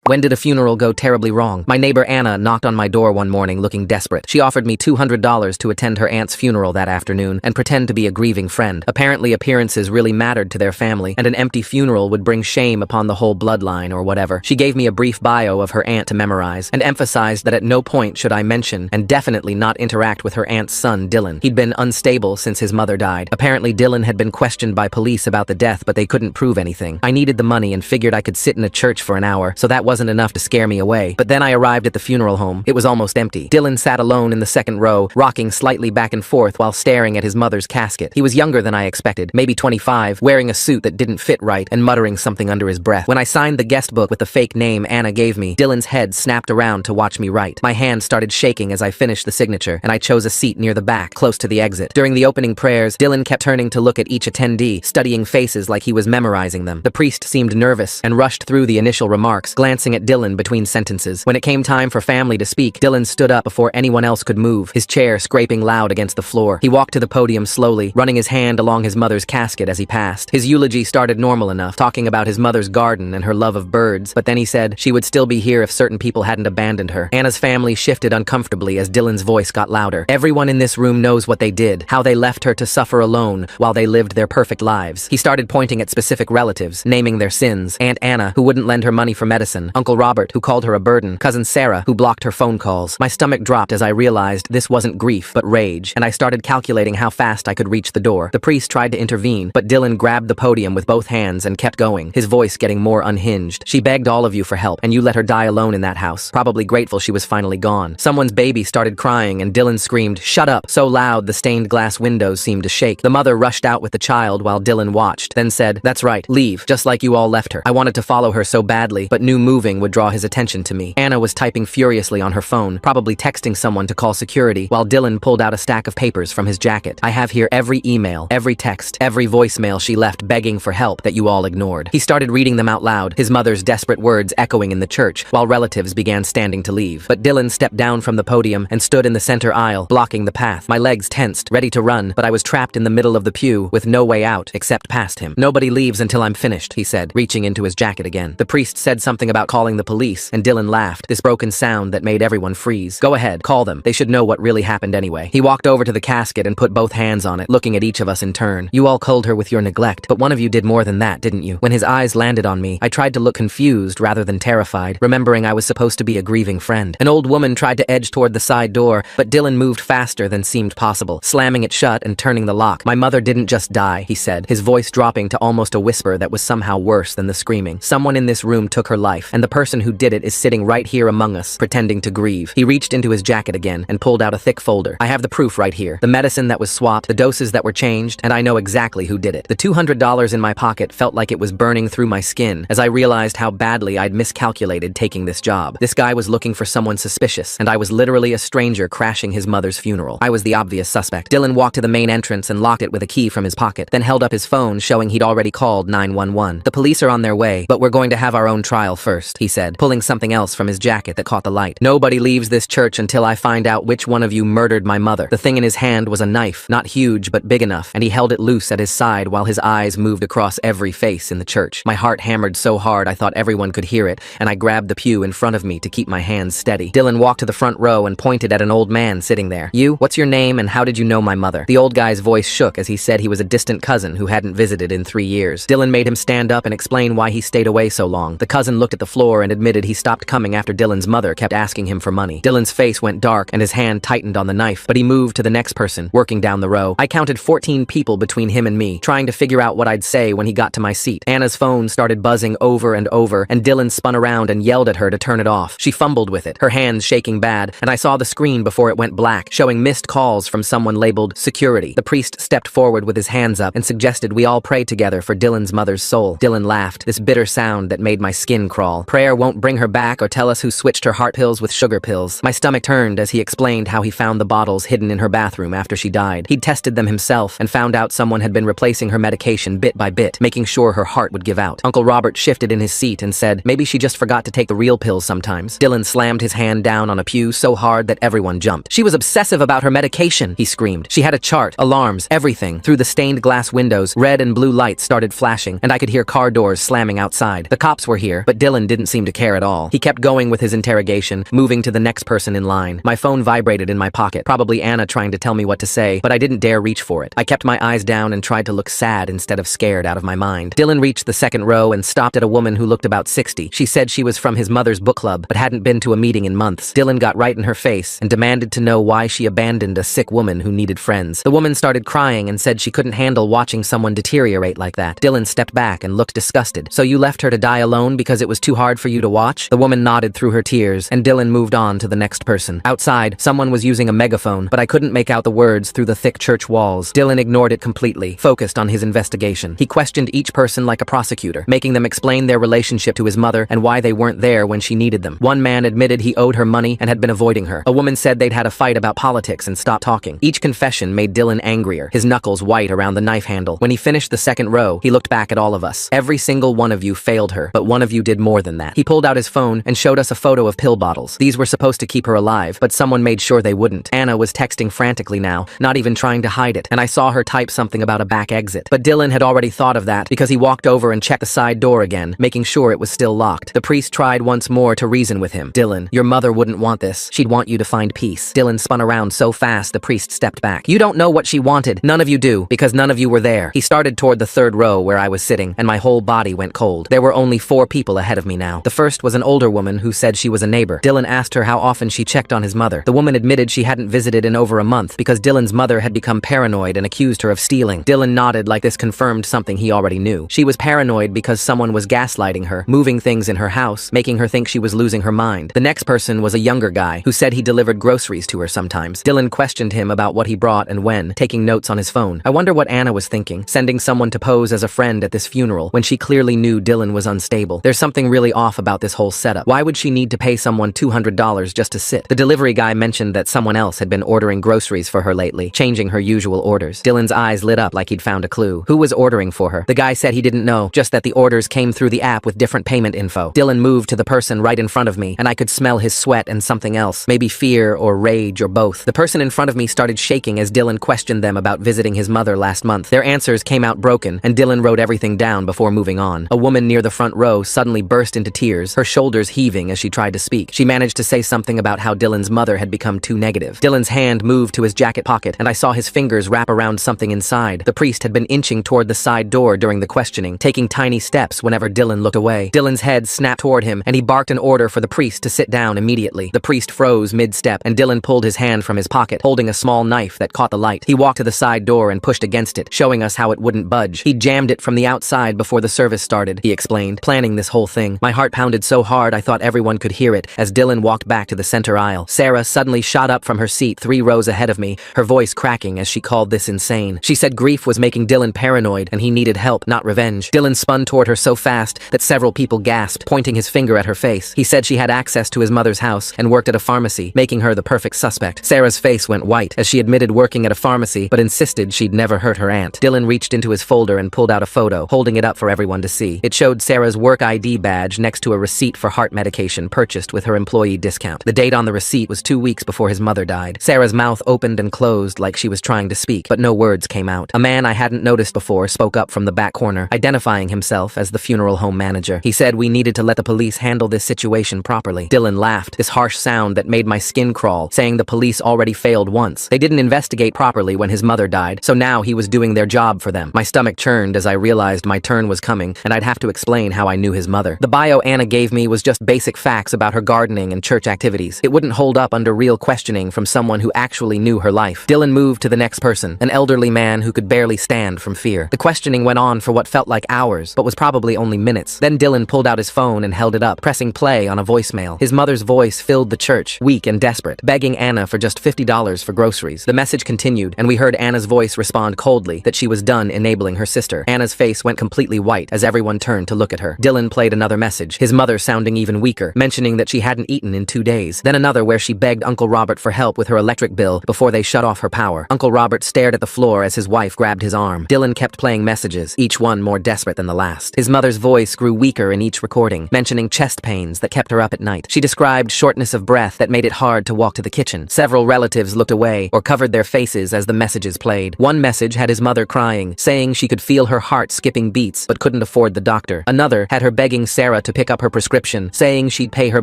When did a funeral go terribly wrong? My neighbor Anna knocked on my door one morning looking desperate. She offered me $200 to attend her aunt's funeral that afternoon and pretend to be a grieving friend. Apparently appearances really mattered to their family, and an empty funeral would bring shame upon the whole bloodline or whatever. She gave me a brief bio of her aunt to memorize, and emphasized that at no point should I mention and definitely not interact with her aunt's son, Dylan. He'd been unstable since his mother died. Apparently Dylan had been questioned by police about the death, but they couldn't prove anything. I needed the money and figured I could sit in a church for an hour, so that wasn't enough to scare me away. But then I arrived at the funeral home. It was almost empty. Dylan sat alone in the second row, rocking slightly back and forth while staring at his mother's casket. He was younger than I expected, maybe 25, wearing a suit that didn't fit right and muttering something under his breath. When I signed the guest book with the fake name Anna gave me, Dylan's head snapped around to watch me write. My hand started shaking as I finished the signature, and I chose a seat near the back, close to the exit. During the opening prayers, Dylan kept turning to look at each attendee, studying faces like he was memorizing them. The priest seemed nervous and rushed through the initial remarks, glancing at Dylan between sentences. When it came time for family to speak, Dylan stood up before anyone else could move, his chair scraping loud against the floor. He walked to the podium slowly, running his hand along his mother's casket as he passed. His eulogy started normal enough, talking about his mother's garden and her love of birds, but then he said she would still be here if certain people hadn't abandoned her. Anna's family shifted uncomfortably as Dylan's voice got louder. Everyone in this room knows what they did, how they left her to suffer alone while they lived their perfect lives. He started pointing at specific relatives, naming their sins. Aunt Anna, who wouldn't lend her money for medicine. Uncle Robert, who called her a burden. Cousin Sarah, who blocked her phone calls. My stomach dropped as I realized this wasn't grief, but rage, and I started calculating how fast I could reach the door. The priest tried to intervene, but Dylan grabbed the podium with both hands and kept going, his voice getting more unhinged. She begged all of you for help, and you let her die alone in that house, probably grateful she was finally gone. Someone's baby started crying, and Dylan screamed, "Shut up!" so loud the stained glass windows seemed to shake. The mother rushed out with the child while Dylan watched, then said, "That's right, leave, just like you all left her." I wanted to follow her so badly, but knew moving would draw his attention to me. Anna was typing furiously on her phone, probably texting someone to call security, while Dylan pulled out a stack of papers from his jacket. I have here every email, every text, every voicemail she left begging for help that you all ignored. He started reading them out loud, his mother's desperate words echoing in the church, while relatives began standing to leave. But Dylan stepped down from the podium and stood in the center aisle, blocking the path. My legs tensed, ready to run, but I was trapped in the middle of the pew, with no way out, except past him. "Nobody leaves until I'm finished," he said, reaching into his jacket again. The priest said something about calling the police, and Dylan laughed, this broken sound that made everyone freeze. "Go ahead, call them. They should know what really happened anyway." He walked over to the casket and put both hands on it, looking at each of us in turn. "You all culled her with your neglect, but one of you did more than that, didn't you?" When his eyes landed on me, I tried to look confused rather than terrified, remembering I was supposed to be a grieving friend. An old woman tried to edge toward the side door, but Dylan moved faster than seemed possible, slamming it shut and turning the lock. "My mother didn't just die," he said, his voice dropping to almost a whisper that was somehow worse than the screaming. "Someone in this room took her life, and the person who did it is sitting right here among us, pretending to grieve." He reached into his jacket again and pulled out a thick folder. "I have the proof right here. The medicine that was swapped, the doses that were changed, and I know exactly who did it." The $200 in my pocket felt like it was burning through my skin as I realized how badly I'd miscalculated taking this job. This guy was looking for someone suspicious, and I was literally a stranger crashing his mother's funeral. I was the obvious suspect. Dylan walked to the main entrance and locked it with a key from his pocket, then held up his phone showing he'd already called 911. "The police are on their way, but we're going to have our own trial first," he said, pulling something else from his jacket that caught the light. "Nobody leaves this church until I find out which one of you murdered my mother." The thing in his hand was a knife, not huge but big enough, and he held it loose at his side while his eyes moved across every face in the church. My heart hammered so hard I thought everyone could hear it, and I grabbed the pew in front of me to keep my hands steady. Dylan walked to the front row and pointed at an old man sitting there. "You, what's your name and how did you know my mother?" The old guy's voice shook as he said he was a distant cousin who hadn't visited in 3 years. Dylan made him stand up and explain why he stayed away so long. The cousin looked at the floor and admitted he stopped coming after Dylan's mother kept asking him for money. Dylan's face went dark and his hand tightened on the knife, but he moved to the next person, working down the row. I counted 14 people between him and me, trying to figure out what I'd say when he got to my seat. Anna's phone started buzzing over and over, and Dylan spun around and yelled at her to turn it off. She fumbled with it, her hands shaking bad, and I saw the screen before it went black, showing missed calls from someone labeled security. The priest stepped forward with his hands up and suggested we all pray together for Dylan's mother's soul. Dylan laughed, this bitter sound that made my skin crawl. "Prayer won't bring her back or tell us who switched her heart pills with sugar pills." My stomach turned as he explained how he found the bottles hidden in her bathroom after she died. He'd tested them himself and found out someone had been replacing her medication bit by bit, making sure her heart would give out. Uncle Robert shifted in his seat and said, "Maybe she just forgot to take the real pills sometimes." Dylan slammed his hand down on a pew so hard that everyone jumped. "She was obsessive about her medication," he screamed. "She had a chart, alarms, everything." Through the stained glass windows, red and blue lights started flashing, and I could hear car doors slamming outside. The cops were here, but Dylan didn't didn't seem to care at all. He kept going with his interrogation, moving to the next person in line. My phone vibrated in my pocket, probably Anna trying to tell me what to say, but I didn't dare reach for it. I kept my eyes down and tried to look sad instead of scared out of my mind. Dylan reached the second row and stopped at a woman who looked about 60. She said she was from his mother's book club, but hadn't been to a meeting in months. Dylan got right in her face and demanded to know why she abandoned a sick woman who needed friends. The woman started crying and said she couldn't handle watching someone deteriorate like that. Dylan stepped back and looked disgusted. So you left her to die alone because it was too hard for you to watch? The woman nodded through her tears, and Dylan moved on to the next person. Outside, someone was using a megaphone, but I couldn't make out the words through the thick church walls. Dylan ignored it completely, focused on his investigation. He questioned each person like a prosecutor, making them explain their relationship to his mother and why they weren't there when she needed them. One man admitted he owed her money and had been avoiding her. A woman said they'd had a fight about politics and stopped talking. Each confession made Dylan angrier, his knuckles white around the knife handle. When he finished the second row, he looked back at all of us. Every single one of you failed her, but one of you did more than that. He pulled out his phone and showed us a photo of pill bottles. These were supposed to keep her alive, but someone made sure they wouldn't. Anna was texting frantically now, not even trying to hide it, and I saw her type something about a back exit. But Dylan had already thought of that because he walked over and checked the side door again, making sure it was still locked. The priest tried once more to reason with him. Dylan, your mother wouldn't want this. She'd want you to find peace. Dylan spun around so fast the priest stepped back. You don't know what she wanted. None of you do, because none of you were there. He started toward the third row where I was sitting, and my whole body went cold. There were only 4 people ahead of me now. The first was an older woman who said she was a neighbor. Dylan asked her how often she checked on his mother. The woman admitted she hadn't visited in over a month because Dylan's mother had become paranoid and accused her of stealing. Dylan nodded like this confirmed something he already knew. She was paranoid because someone was gaslighting her, moving things in her house, making her think she was losing her mind. The next person was a younger guy who said he delivered groceries to her sometimes. Dylan questioned him about what he brought and when, taking notes on his phone. I wonder what Anna was thinking, sending someone to pose as a friend at this funeral when she clearly knew Dylan was unstable. There's something really off about this whole setup. Why would she need to pay someone $200 just to sit? The delivery guy mentioned that someone else had been ordering groceries for her lately, changing her usual orders. Dylan's eyes lit up like he'd found a clue. Who was ordering for her? The guy said he didn't know, just that the orders came through the app with different payment info. Dylan moved to the person right in front of me, and I could smell his sweat and something else, maybe fear or rage or both. The person in front of me started shaking as Dylan questioned them about visiting his mother last month. Their answers came out broken, and Dylan wrote everything down before moving on. A woman near the front row suddenly burst into tears, her shoulders heaving as she tried to speak. She managed to say something about how Dylan's mother had become too negative. Dylan's hand moved to his jacket pocket, and I saw his fingers wrap around something inside. The priest had been inching toward the side door during the questioning, taking tiny steps whenever Dylan looked away. Dylan's head snapped toward him, and he barked an order for the priest to sit down immediately. The priest froze mid-step, and Dylan pulled his hand from his pocket, holding a small knife that caught the light. He walked to the side door and pushed against it, showing us how it wouldn't budge. He jammed it from the outside before the service started, he explained, planning this whole thing. My heart pounded so hard I thought everyone could hear it as Dylan walked back to the center aisle. Sarah suddenly shot up from her seat 3 rows ahead of me, her voice cracking as she called this insane. She said grief was making Dylan paranoid and he needed help, not revenge. Dylan spun toward her so fast that several people gasped, pointing his finger at her face. He said she had access to his mother's house and worked at a pharmacy, making her the perfect suspect. Sarah's face went white as she admitted working at a pharmacy but insisted she'd never hurt her aunt. Dylan reached into his folder and pulled out a photo, holding it up for everyone to see. It showed Sarah's work ID badge next to a receipt for heart medication purchased with her employee discount. The date on the receipt was 2 weeks before his mother died. Sarah's mouth opened and closed like she was trying to speak, but no words came out. A man I hadn't noticed before spoke up from the back corner, identifying himself as the funeral home manager. He said we needed to let the police handle this situation properly. Dylan laughed, this harsh sound that made my skin crawl, saying the police already failed once. They didn't investigate properly when his mother died, so now he was doing their job for them. My stomach churned as I realized my turn was coming, and I'd have to explain how I knew his mother. The bio Anna gave me was just basic facts about her gardening and church activities. It wouldn't hold up under real questioning from someone who actually knew her life. Dylan moved to the next person, an elderly man who could barely stand from fear. The questioning went on for what felt like hours, but was probably only minutes. Then Dylan pulled out his phone and held it up, pressing play on a voicemail. His mother's voice filled the church, weak and desperate, begging Anna for just $50 for groceries. The message continued, and we heard Anna's voice respond coldly that she was done enabling her sister. Anna's face went completely white as everyone turned to look at her. Dylan played another message, his mother sounding even weaker, mentioning that she hadn't eaten in 2 days. Then another where she begged Uncle Robert for help with her electric bill before they shut off her power. Uncle Robert stared at the floor as his wife grabbed his arm. Dylan kept playing messages, each one more desperate than the last. His mother's voice grew weaker in each recording, mentioning chest pains that kept her up at night. She described shortness of breath that made it hard to walk to the kitchen. Several relatives looked away or covered their faces as the messages played. One message had his mother crying, saying she could feel her heart skipping beats but couldn't afford the doctor. Another had her begging Sarah Sarah to pick up her prescription, saying she'd pay her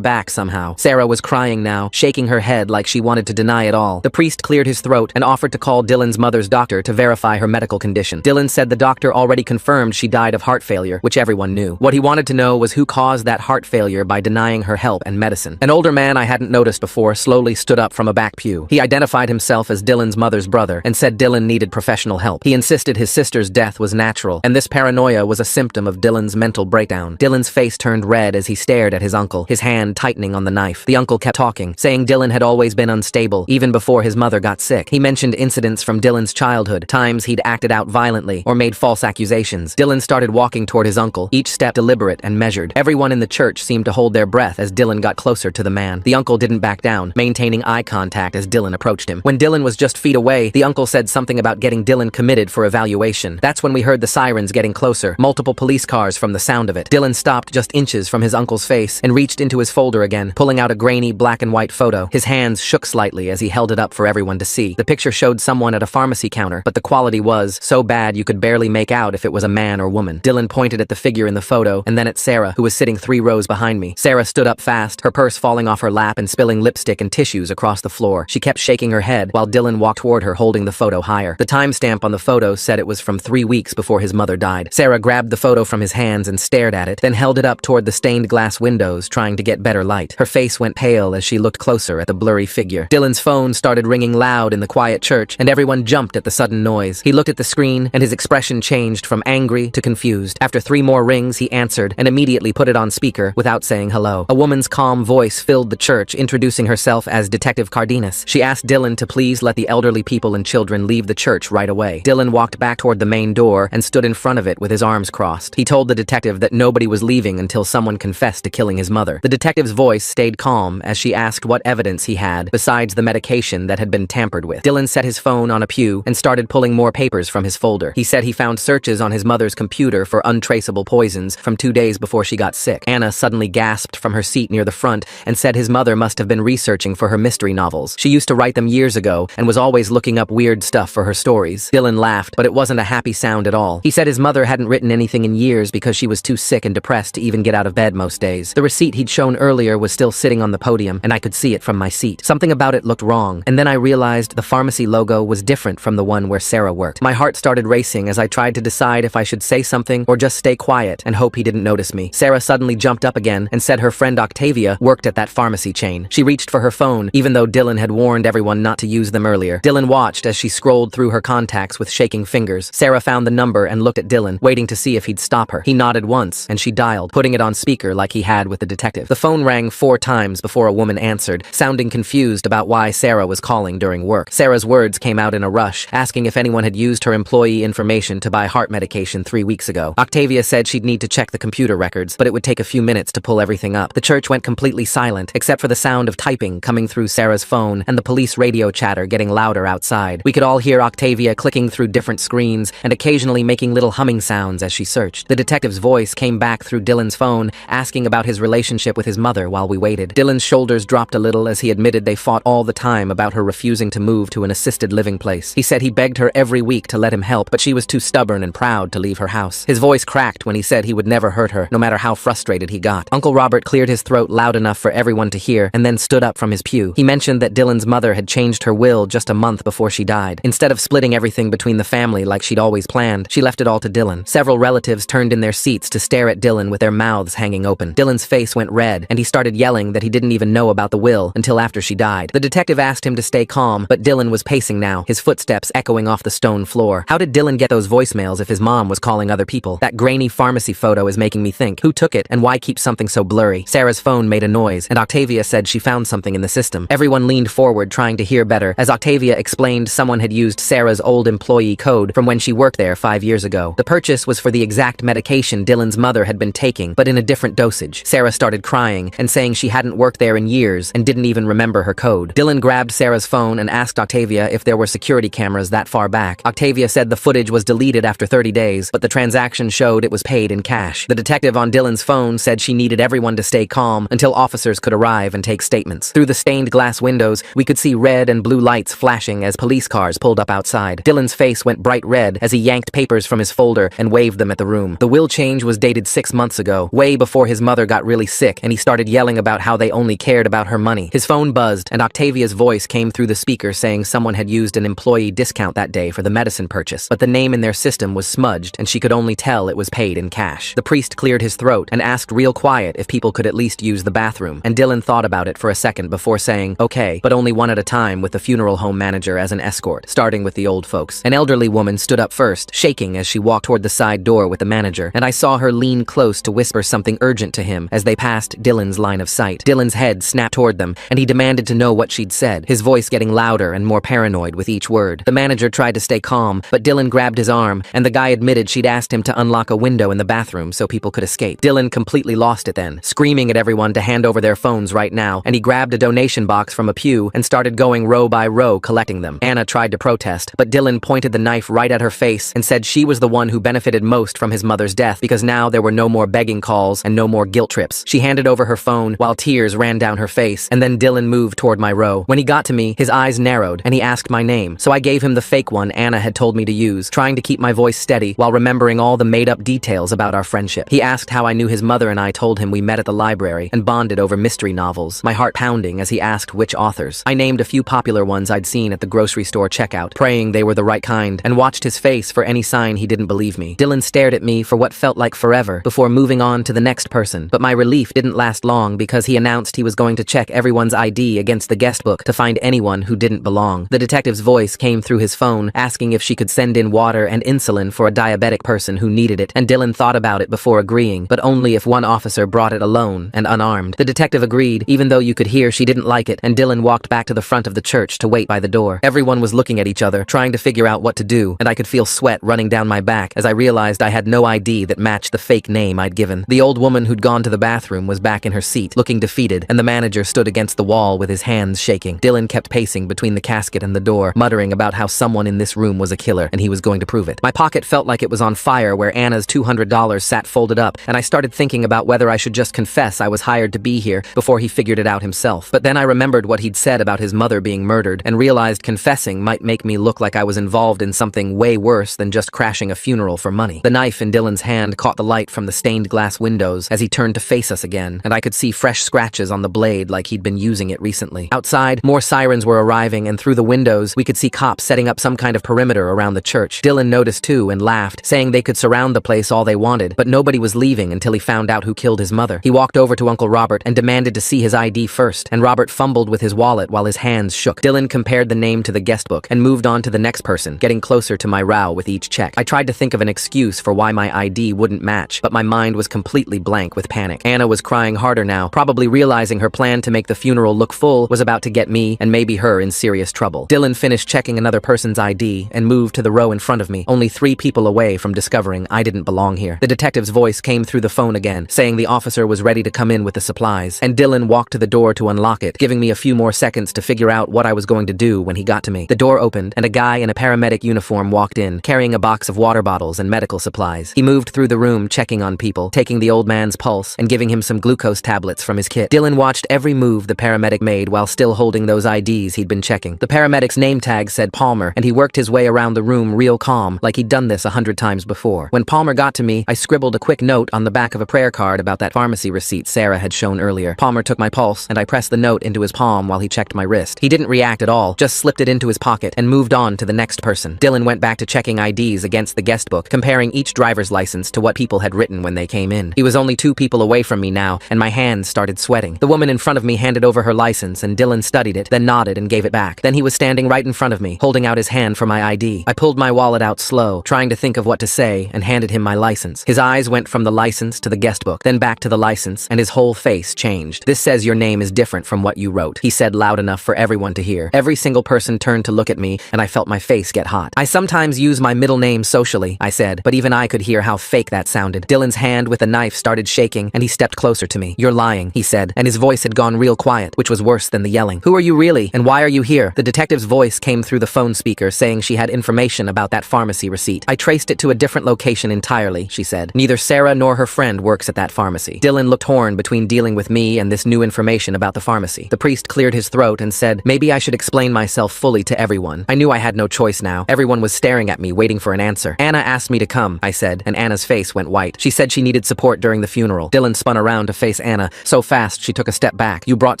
back somehow. Sarah was crying now, shaking her head like she wanted to deny it all. The priest cleared his throat and offered to call Dylan's mother's doctor to verify her medical condition. Dylan said the doctor already confirmed she died of heart failure, which everyone knew. What he wanted to know was who caused that heart failure by denying her help and medicine. An older man I hadn't noticed before slowly stood up from a back pew. He identified himself as Dylan's mother's brother and said Dylan needed professional help. He insisted his sister's death was natural, and this paranoia was a symptom of Dylan's mental breakdown. Dylan's face turned red as he stared at his uncle, his hand tightening on the knife. The uncle kept talking, saying Dylan had always been unstable, even before his mother got sick. He mentioned incidents from Dylan's childhood, times he'd acted out violently or made false accusations. Dylan started walking toward his uncle, each step deliberate and measured. Everyone in the church seemed to hold their breath as Dylan got closer to the man. The uncle didn't back down, maintaining eye contact as Dylan approached him. When Dylan was just feet away, the uncle said something about getting Dylan committed for evaluation. That's when we heard the sirens getting closer, multiple police cars from the sound of it. Dylan stopped just inches from his uncle's face and reached into his folder again, pulling out a grainy black and white photo. His hands shook slightly as he held it up for everyone to see. The picture showed someone at a pharmacy counter, but the quality was so bad you could barely make out if it was a man or woman. Dylan pointed at the figure in the photo and then at Sarah, who was sitting 3 rows behind me. Sarah stood up fast, her purse falling off her lap and spilling lipstick and tissues across the floor. She kept shaking her head while Dylan walked toward her holding the photo higher. The timestamp on the photo said it was from 3 weeks before his mother died. Sarah grabbed the photo from his hands and stared at it, then held it up toward the stained glass windows, trying to get better light. Her face went pale as she looked closer at the blurry figure. Dylan's phone started ringing loud in the quiet church, and everyone jumped at the sudden noise. He looked at the screen, and his expression changed from angry to confused. After 3 more rings, he answered and immediately put it on speaker without saying hello. A woman's calm voice filled the church, introducing herself as Detective Cardenas. She asked Dylan to please let the elderly people and children leave the church right away. Dylan walked back toward the main door and stood in front of it with his arms crossed. He told the detective that nobody was leaving until someone confessed to killing his mother. The detective's voice stayed calm as she asked what evidence he had besides the medication that had been tampered with. Dylan set his phone on a pew and started pulling more papers from his folder. He said he found searches on his mother's computer for untraceable poisons from 2 days before she got sick. Anna suddenly gasped from her seat near the front and said his mother must have been researching for her mystery novels. She used to write them years ago and was always looking up weird stuff for her stories. Dylan laughed, but it wasn't a happy sound at all. He said his mother hadn't written anything in years because she was too sick and depressed to even get out of bed most days. The receipt he'd shown earlier was still sitting on the podium, and I could see it from my seat. Something about it looked wrong, and then I realized the pharmacy logo was different from the one where Sarah worked. My heart started racing as I tried to decide if I should say something or just stay quiet and hope he didn't notice me. Sarah suddenly jumped up again and said her friend Octavia worked at that pharmacy chain. She reached for her phone, even though Dylan had warned everyone not to use them earlier. Dylan watched as she scrolled through her contacts with shaking fingers. Sarah found the number and looked at Dylan, waiting to see if he'd stop her. He nodded once, and she dialed, putting it on speaker like he had with the detective. The phone rang 4 times before a woman answered, sounding confused about why Sarah was calling during work. Sarah's words came out in a rush, asking if anyone had used her employee information to buy heart medication 3 weeks ago. Octavia said she'd need to check the computer records, but it would take a few minutes to pull everything up. The church went completely silent, except for the sound of typing coming through Sarah's phone and the police radio chatter getting louder outside. We could all hear Octavia clicking through different screens and occasionally making little humming sounds as she searched. The detective's voice came back through Dylan's phone, asking about his relationship with his mother while we waited. Dylan's shoulders dropped a little as he admitted they fought all the time about her refusing to move to an assisted living place. He said he begged her every week to let him help, but she was too stubborn and proud to leave her house. His voice cracked when he said he would never hurt her, no matter how frustrated he got. Uncle Robert cleared his throat loud enough for everyone to hear and then stood up from his pew. He mentioned that Dylan's mother had changed her will just a month before she died. Instead of splitting everything between the family like she'd always planned, she left it all to Dylan. Several relatives turned in their seats to stare at Dylan with their mouths hanging open. Dylan's face went red, and he started yelling that he didn't even know about the will until after she died. The detective asked him to stay calm, but Dylan was pacing now, his footsteps echoing off the stone floor. How did Dylan get those voicemails if his mom was calling other people? That grainy pharmacy photo is making me think. Who took it, and why keep something so blurry? Sarah's phone made a noise, and Octavia said she found something in the system. Everyone leaned forward trying to hear better as Octavia explained someone had used Sarah's old employee code from when she worked there 5 years ago. The purchase was for the exact medication Dylan's mother had been taking, but in a different dosage. Sarah started crying and saying she hadn't worked there in years and didn't even remember her code. Dylan grabbed Sarah's phone and asked Octavia if there were security cameras that far back. Octavia said the footage was deleted after 30 days, but the transaction showed it was paid in cash. The detective on Dylan's phone said she needed everyone to stay calm until officers could arrive and take statements. Through the stained glass windows, we could see red and blue lights flashing as police cars pulled up outside. Dylan's face went bright red as he yanked papers from his folder and waved them at the room. The will change was dated 6 months ago, ago, way before his mother got really sick and he started yelling about how they only cared about her money. His phone buzzed and Octavia's voice came through the speaker saying someone had used an employee discount that day for the medicine purchase, but the name in their system was smudged and she could only tell it was paid in cash. The priest cleared his throat and asked real quiet if people could at least use the bathroom, and Dylan thought about it for a second before saying, okay, but only one at a time with the funeral home manager as an escort, starting with the old folks. An elderly woman stood up first, shaking as she walked toward the side door with the manager, and I saw her lean close to whisper something urgent to him as they passed Dylan's line of sight. Dylan's head snapped toward them, and he demanded to know what she'd said, his voice getting louder and more paranoid with each word. The manager tried to stay calm, but Dylan grabbed his arm, and the guy admitted she'd asked him to unlock a window in the bathroom so people could escape. Dylan completely lost it then, screaming at everyone to hand over their phones right now, and he grabbed a donation box from a pew and started going row by row collecting them. Anna tried to protest, but Dylan pointed the knife right at her face and said she was the one who benefited most from his mother's death because now there were no more begging calls and no more guilt trips. She handed over her phone while tears ran down her face, and then Dylan moved toward my row. When he got to me, his eyes narrowed and he asked my name, so I gave him the fake one Anna had told me to use, trying to keep my voice steady while remembering all the made-up details about our friendship. He asked how I knew his mother, and I told him we met at the library and bonded over mystery novels, my heart pounding as he asked which authors. I named a few popular ones I'd seen at the grocery store checkout, praying they were the right kind, and watched his face for any sign he didn't believe me. Dylan stared at me for what felt like forever before moving on to the next person, but my relief didn't last long because he announced he was going to check everyone's ID against the guest book to find anyone who didn't belong. The detective's voice came through his phone, asking if she could send in water and insulin for a diabetic person who needed it, and Dylan thought about it before agreeing, but only if one officer brought it alone and unarmed. The detective agreed, even though you could hear she didn't like it, and Dylan walked back to the front of the church to wait by the door. Everyone was looking at each other, trying to figure out what to do, and I could feel sweat running down my back as I realized I had no ID that matched the fake name I'd given. The old woman who'd gone to the bathroom was back in her seat, looking defeated, and the manager stood against the wall with his hands shaking. Dylan kept pacing between the casket and the door, muttering about how someone in this room was a killer, and he was going to prove it. My pocket felt like it was on fire where Anna's $200 sat folded up, and I started thinking about whether I should just confess I was hired to be here before he figured it out himself. But then I remembered what he'd said about his mother being murdered, and realized confessing might make me look like I was involved in something way worse than just crashing a funeral for money. The knife in Dylan's hand caught the light from the stained glass windows as he turned to face us again, and I could see fresh scratches on the blade like he'd been using it recently. Outside, more sirens were arriving, and through the windows, we could see cops setting up some kind of perimeter around the church. Dylan noticed too and laughed, saying they could surround the place all they wanted, but nobody was leaving until he found out who killed his mother. He walked over to Uncle Robert and demanded to see his ID first, and Robert fumbled with his wallet while his hands shook. Dylan compared the name to the guest book and moved on to the next person, getting closer to my row with each check. I tried to think of an excuse for why my ID wouldn't match, but my mind was completely blank with panic. Anna was crying harder now, probably realizing her plan to make the funeral look full was about to get me and maybe her in serious trouble. Dylan finished checking another person's ID and moved to the row in front of me, only 3 people away from discovering I didn't belong here. The detective's voice came through the phone again, saying the officer was ready to come in with the supplies, and Dylan walked to the door to unlock it, giving me a few more seconds to figure out what I was going to do when he got to me. The door opened, and a guy in a paramedic uniform walked in, carrying a box of water bottles and medical supplies. He moved through the room, checking on people, taking the old man's pulse, and giving him some glucose tablets from his kit. Dylan watched every move the paramedic made while still holding those IDs he'd been checking. The paramedic's name tag said Palmer, and he worked his way around the room real calm, like he'd done this 100 times before. When Palmer got to me, I scribbled a quick note on the back of a prayer card about that pharmacy receipt Sarah had shown earlier. Palmer took my pulse, and I pressed the note into his palm while he checked my wrist. He didn't react at all, just slipped it into his pocket and moved on to the next person. Dylan went back to checking IDs against the guest book, comparing each driver's license to what people had written when they came in. He was only 2 people away from me now, and my hands started sweating. The woman in front of me handed over her license, and Dylan studied it, then nodded and gave it back. Then he was standing right in front of me, holding out his hand for my ID. I pulled my wallet out slow, trying to think of what to say, and handed him my license. His eyes went from the license to the guest book, then back to the license, and his whole face changed. "This says your name is different from what you wrote," he said loud enough for everyone to hear. Every single person turned to look at me, and I felt my face get hot. "I sometimes use my middle name socially," I said, but even I could hear how fake that sounded. Dylan's hand with the knife started shaking, and he stepped closer to me. "You're lying," he said, and his voice had gone real quiet, which was worse than the yelling. "Who are you really, and why are you here?" The detective's voice came through the phone speaker, saying she had information about that pharmacy receipt. "I traced it to a different location entirely," she said. "Neither Sarah nor her friend works at that pharmacy." Dylan looked torn between dealing with me and this new information about the pharmacy. The priest cleared his throat and said, "Maybe I should explain myself fully to everyone." I knew I had no choice now. Everyone was staring at me, waiting for an answer. "Anna asked me to come," I said, and Anna's face went white. "She said she needed support support during the funeral. Dylan spun around to face Anna, so fast she took a step back. You brought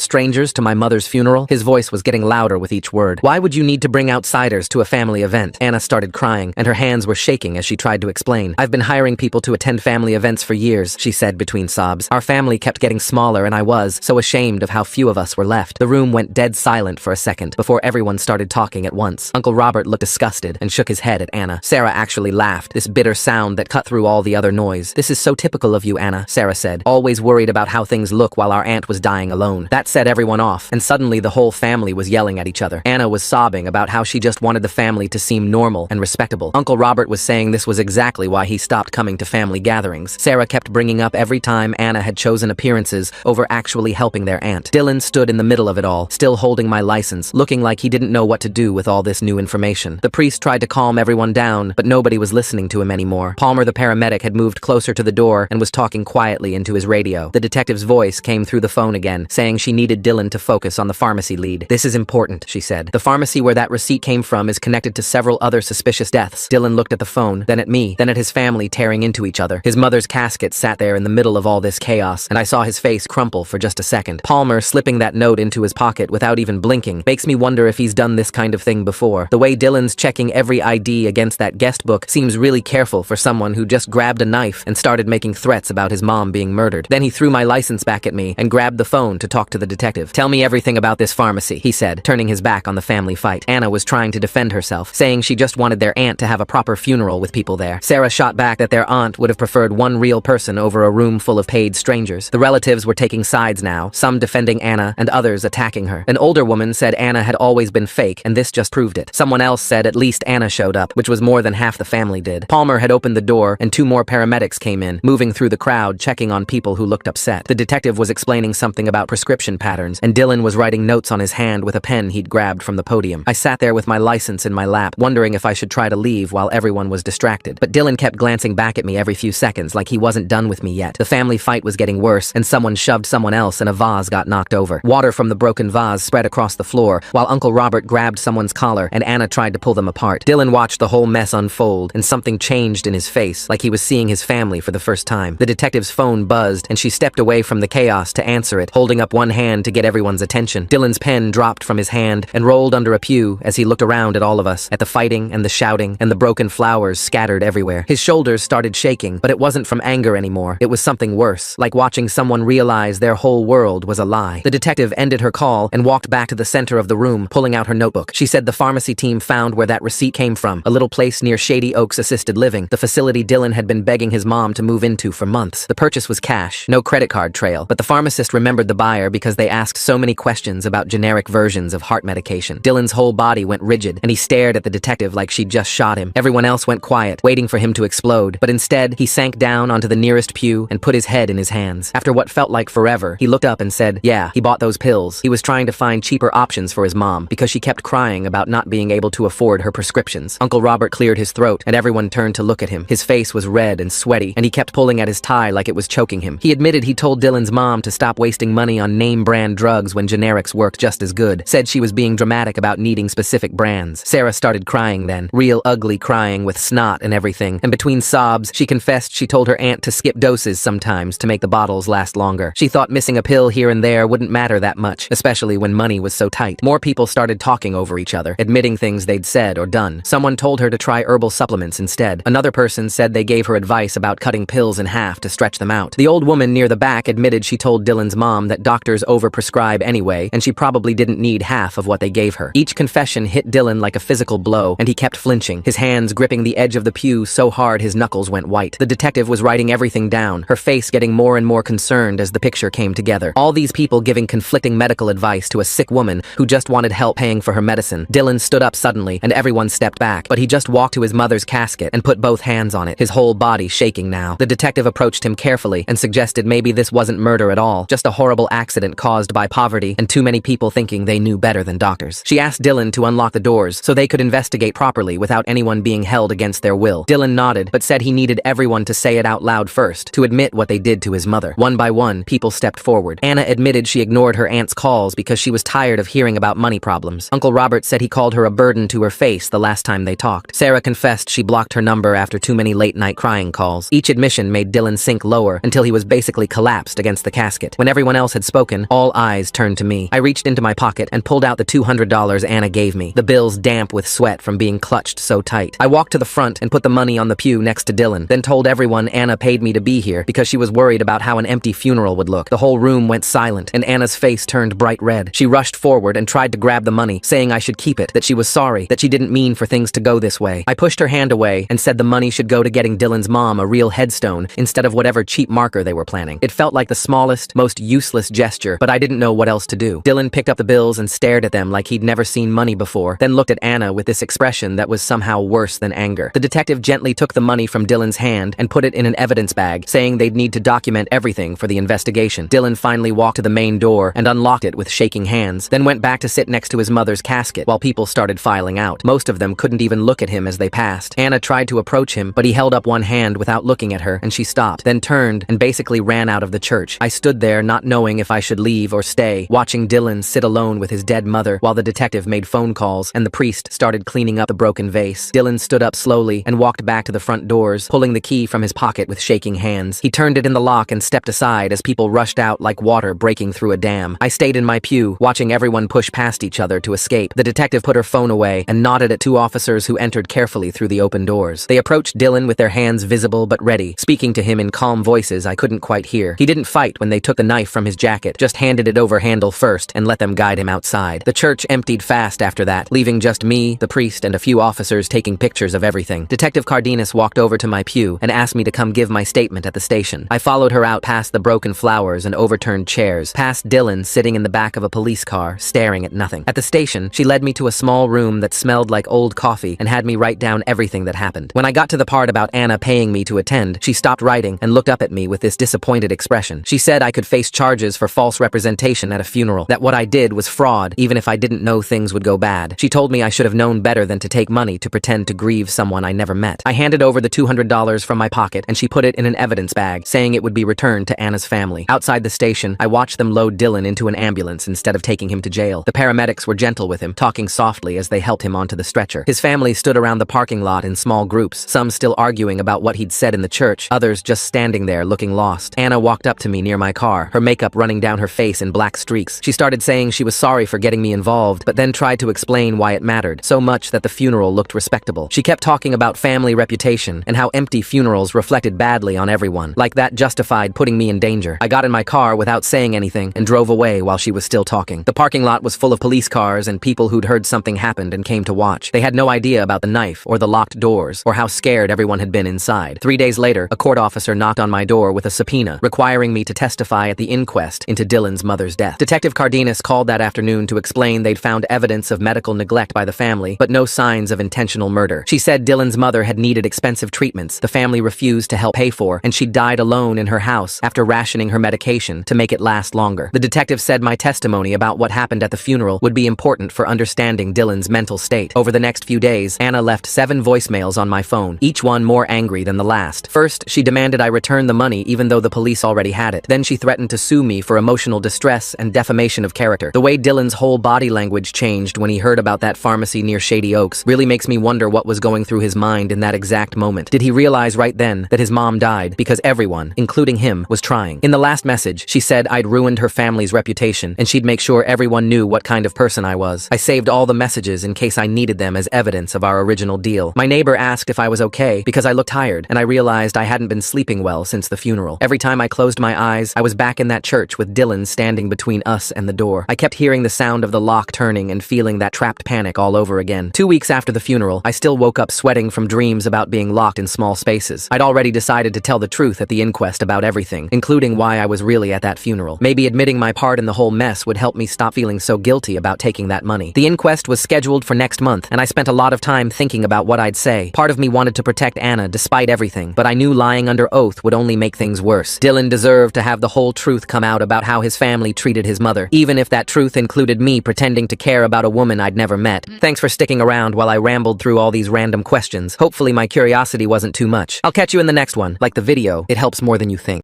strangers to my mother's funeral? His voice was getting louder with each word. Why would you need to bring outsiders to a family event? Anna started crying, and her hands were shaking as she tried to explain. I've been hiring people to attend family events for years, she said between sobs. Our family kept getting smaller, and I was so ashamed of how few of us were left. The room went dead silent for a second before everyone started talking at once. Uncle Robert looked disgusted and shook his head at Anna. Sarah actually laughed, this bitter sound that cut through all the other noise. This is so typical of you, Anna, Sarah said, always worried about how things look while our aunt was dying alone. That set everyone off, and suddenly the whole family was yelling at each other. Anna was sobbing about how she just wanted the family to seem normal and respectable. Uncle Robert was saying this was exactly why he stopped coming to family gatherings. Sarah kept bringing up every time Anna had chosen appearances over actually helping their aunt. Dylan stood in the middle of it all, still holding my license, looking like he didn't know what to do with all this new information. The priest tried to calm everyone down, but nobody was listening to him anymore. Palmer the paramedic had moved closer to the door and was talking quietly into his radio. The detective's voice came through the phone again, saying she needed Dylan to focus on the pharmacy lead. This is important, she said. The pharmacy where that receipt came from is connected to several other suspicious deaths. Dylan looked at the phone, then at me, then at his family tearing into each other. His mother's casket sat there in the middle of all this chaos, and I saw his face crumple for just a second. Palmer slipping that note into his pocket without even blinking makes me wonder if he's done this kind of thing before. The way Dylan's checking every ID against that guest book seems really careful for someone who just grabbed a knife and started making threats about his mom being murdered. Then he threw my license back at me and grabbed the phone to talk to the detective. Tell me everything about this pharmacy, he said, turning his back on the family fight. Anna was trying to defend herself, saying she just wanted their aunt to have a proper funeral with people there. Sarah shot back that their aunt would have preferred one real person over a room full of paid strangers. The relatives were taking sides now, some defending Anna and others attacking her. An older woman said Anna had always been fake, and this just proved it. Someone else said at least Anna showed up, which was more than half the family did. Palmer had opened the door, and 2 more paramedics came in, moving through the crowd, checking on people who looked upset. The detective was explaining something about prescription patterns, and Dylan was writing notes on his hand with a pen he'd grabbed from the podium. I sat there with my license in my lap, wondering if I should try to leave while everyone was distracted. But Dylan kept glancing back at me every few seconds like he wasn't done with me yet. The family fight was getting worse, and someone shoved someone else and a vase got knocked over. Water from the broken vase spread across the floor, while Uncle Robert grabbed someone's collar and Anna tried to pull them apart. Dylan watched the whole mess unfold, and something changed in his face, like he was seeing his family for the first time. The detective's phone buzzed, and she stepped away from the chaos to answer it, holding up one hand to get everyone's attention. Dylan's pen dropped from his hand and rolled under a pew as he looked around at all of us, at the fighting and the shouting and the broken flowers scattered everywhere. His shoulders started shaking, but it wasn't from anger anymore. It was something worse, like watching someone realize their whole world was a lie. The detective ended her call and walked back to the center of the room, pulling out her notebook. She said the pharmacy team found where that receipt came from, a little place near Shady Oaks Assisted Living, the facility Dylan had been begging his mom to move into for months. The purchase was cash, no credit card trail, but the pharmacist remembered the buyer because they asked so many questions about generic versions of heart medication. Dylan's whole body went rigid, and he stared at the detective like she'd just shot him. Everyone else went quiet, waiting for him to explode, but instead, he sank down onto the nearest pew and put his head in his hands. After what felt like forever, he looked up and said, yeah, he bought those pills. He was trying to find cheaper options for his mom because she kept crying about not being able to afford her prescriptions. Uncle Robert cleared his throat, and everyone turned to look at him. His face was red and sweaty, and he kept pulling at his tie like it was choking him. He admitted he told Dylan's mom to stop wasting money on name-brand drugs when generics worked just as good. Said she was being dramatic about needing specific brands. Sarah started crying then, real ugly crying with snot and everything, and between sobs, she confessed she told her aunt to skip doses sometimes to make the bottles last longer. She thought missing a pill here and there wouldn't matter that much, especially when money was so tight. More people started talking over each other, admitting things they'd said or done. Someone told her to try herbal supplements instead. Another person said they gave her advice about cutting pills in half to stretch them out. The old woman near the back admitted she told Dylan's mom that doctors overprescribe anyway, and she probably didn't need half of what they gave her. Each confession hit Dylan like a physical blow, and he kept flinching, his hands gripping the edge of the pew so hard his knuckles went white. The detective was writing everything down, her face getting more and more concerned as the picture came together. All these people giving conflicting medical advice to a sick woman who just wanted help paying for her medicine. Dylan stood up suddenly, and everyone stepped back, but he just walked to his mother's casket and put both hands on it, his whole body shaking now. The detective approached him carefully and suggested maybe this wasn't murder at all, just a horrible accident caused by poverty and too many people thinking they knew better than doctors. She asked Dylan to unlock the doors so they could investigate properly without anyone being held against their will. Dylan nodded, but said he needed everyone to say it out loud first, to admit what they did to his mother. One by one, people stepped forward. Anna admitted she ignored her aunt's calls because she was tired of hearing about money problems. Uncle Robert said he called her a burden to her face the last time they talked. Sarah confessed she blocked her number after too many late-night crying calls. Each admission made made Dylan sink lower until he was basically collapsed against the casket. When everyone else had spoken, all eyes turned to me. I reached into my pocket and pulled out the $200 Anna gave me, the bills damp with sweat from being clutched so tight. I walked to the front and put the money on the pew next to Dylan, then told everyone Anna paid me to be here because she was worried about how an empty funeral would look. The whole room went silent, and Anna's face turned bright red. She rushed forward and tried to grab the money, saying I should keep it, that she was sorry, that she didn't mean for things to go this way. I pushed her hand away and said the money should go to getting Dylan's mom a real headstone instead of whatever cheap marker they were planning. It felt like the smallest, most useless gesture, but I didn't know what else to do. Dylan picked up the bills and stared at them like he'd never seen money before, then looked at Anna with this expression that was somehow worse than anger. The detective gently took the money from Dylan's hand and put it in an evidence bag, saying they'd need to document everything for the investigation. Dylan finally walked to the main door and unlocked it with shaking hands, then went back to sit next to his mother's casket while people started filing out. Most of them couldn't even look at him as they passed. Anna tried to approach him, but he held up one hand without looking at her, and she stopped, then turned and basically ran out of the church. I stood there not knowing if I should leave or stay, watching Dylan sit alone with his dead mother while the detective made phone calls and the priest started cleaning up the broken vase. Dylan stood up slowly and walked back to the front doors, pulling the key from his pocket with shaking hands. He turned it in the lock and stepped aside as people rushed out like water breaking through a dam. I stayed in my pew, watching everyone push past each other to escape. The detective put her phone away and nodded at two officers who entered carefully through the open doors. They approached Dylan with their hands visible but ready, speaking to him in calm voices I couldn't quite hear. He didn't fight when they took the knife from his jacket, just handed it over handle first and let them guide him outside. The church emptied fast after that, leaving just me, the priest, and a few officers taking pictures of everything. Detective Cardenas walked over to my pew and asked me to come give my statement at the station. I followed her out past the broken flowers and overturned chairs, past Dylan sitting in the back of a police car, staring at nothing. At the station, she led me to a small room that smelled like old coffee and had me write down everything that happened. When I got to the part about Anna paying me to attend, she stopped writing and looked up at me with this disappointed expression. She said I could face charges for false representation at a funeral, that what I did was fraud, even if I didn't know things would go bad. She told me I should have known better than to take money to pretend to grieve someone I never met. I handed over the $200 from my pocket and she put it in an evidence bag, saying it would be returned to Anna's family. Outside the station, I watched them load Dylan into an ambulance instead of taking him to jail. The paramedics were gentle with him, talking softly as they helped him onto the stretcher. His family stood around the parking lot in small groups, some still arguing about what he'd said in the church, others just standing there looking lost. Anna walked up to me near my car, her makeup running down her face in black streaks. She started saying she was sorry for getting me involved, but then tried to explain why it mattered, so much that the funeral looked respectable. She kept talking about family reputation and how empty funerals reflected badly on everyone, like that justified putting me in danger. I got in my car without saying anything and drove away while she was still talking. The parking lot was full of police cars and people who'd heard something happened and came to watch. They had no idea about the knife or the locked doors or how scared everyone had been inside. 3 days later, a court officer knocked on my door with a subpoena, requiring me to testify at the inquest into Dylan's mother's death. Detective Cardenas called that afternoon to explain they'd found evidence of medical neglect by the family, but no signs of intentional murder. She said Dylan's mother had needed expensive treatments the family refused to help pay for, and she died alone in her house after rationing her medication to make it last longer. The detective said my testimony about what happened at the funeral would be important for understanding Dylan's mental state. Over the next few days, Anna left 7 voicemails on my phone, each one more angry than the last. First, she demanded I return the money even though the police already had it. Then she threatened to sue me for emotional distress and defamation of character. The way Dylan's whole body language changed when he heard about that pharmacy near Shady Oaks really makes me wonder what was going through his mind in that exact moment. Did he realize right then that his mom died because everyone, including him, was trying? In the last message, she said I'd ruined her family's reputation and she'd make sure everyone knew what kind of person I was. I saved all the messages in case I needed them as evidence of our original deal. My neighbor asked if I was okay because I looked tired, and I realized I hadn't been sleeping well since the funeral. Every time I closed my eyes, I was back in that church with Dylan standing between us and the door. I kept hearing the sound of the lock turning and feeling that trapped panic all over again. 2 weeks after the funeral, I still woke up sweating from dreams about being locked in small spaces. I'd already decided to tell the truth at the inquest about everything, including why I was really at that funeral. Maybe admitting my part in the whole mess would help me stop feeling so guilty about taking that money. The inquest was scheduled for next month, and I spent a lot of time thinking about what I'd say. Part of me wanted to protect Anna despite everything, but I knew lying under oath would only make things worse. Dylan deserved to have the whole truth come out about how his family treated his mother, even if that truth included me pretending to care about a woman I'd never met. Thanks for sticking around while I rambled through all these random questions. Hopefully my curiosity wasn't too much. I'll catch you in the next one. Like the video, it helps more than you think.